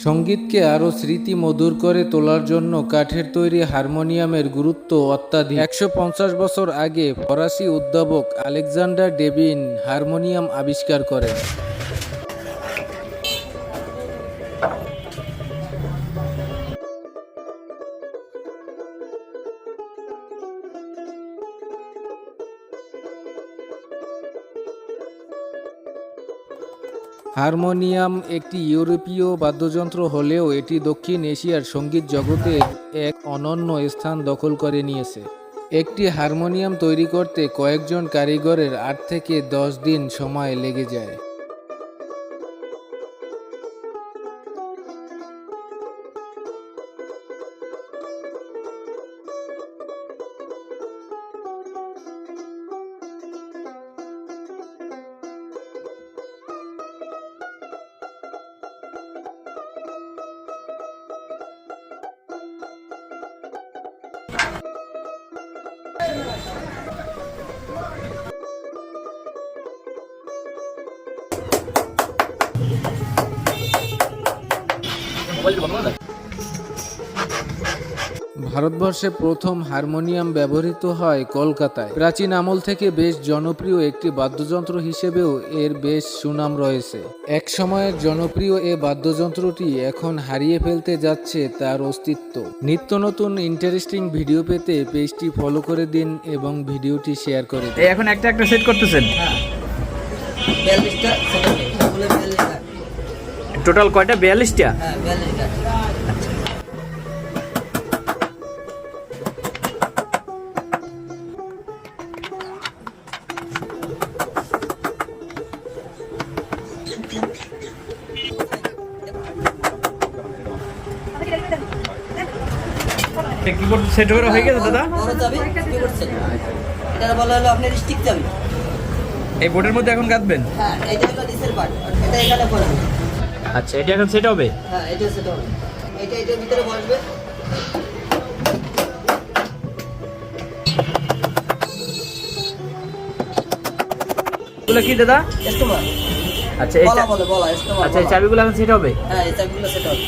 সঙ্গীতকে আরও স্মৃতিমধুর করে তোলার জন্য কাঠের তৈরি হারমোনিয়ামের গুরুত্ব অত্যাধিক। ১৫০ বছর আগে ফরাসি উদ্ভাবক আলেকজান্ডার ডেভিন হারমোনিয়াম আবিষ্কার করেন। হারমোনিয়াম একটি ইউরোপীয় বাদ্যযন্ত্র হলেও এটি দক্ষিণ এশিয়ার সঙ্গীত জগতে এক অনন্য স্থান দখল করে নিয়েছে। একটি হারমোনিয়াম তৈরি করতে কয়েকজন কারিগরের ৮ থেকে ১০ দিন সময় লেগে যায়। ভারতবর্ষে প্রথম হারমোনিয়াম ব্যবহৃত হয় কলকাতায়। প্রাচীন আমল থেকে বেশ জনপ্রিয় একটি বাদ্যযন্ত্র হিসেবেও এর বেশ সুনাম রয়েছে। এক সময়ের জনপ্রিয় এ বাদ্যযন্ত্রটি এখন হারিয়ে ফেলতে যাচ্ছে তার অস্তিত্ব। নিত্য নতুন ইন্টারেস্টিং ভিডিও পেতে পেজটি ফলো করে দিন এবং ভিডিওটি শেয়ার করে দিন। এখন একটা একটা সেট করতেছেন? টোটাল কয়টা? ৪২টা। কিবোর্ড সেট হয়ে গেছে দাদা? এটা বলা হলো আপনার স্টিক চাবি। এই বোর্ডের মধ্যে এখন গাঁথবেন? হ্যাঁ, এটা হলো নিচের পার্ট, এটা এখানে পড়বে। আচ্ছা, এটা এখন সেট হবে? হ্যাঁ, এটা সেট হবে। এটা এটার ভিতরে বসবে। এগুলো কি দাদা? কাস্টমার। আচ্ছা, এই বলা কাস্টমার। আচ্ছা, এই চাবিগুলো এখন সেট হবে? হ্যাঁ, এই চাবিগুলো সেট হবে।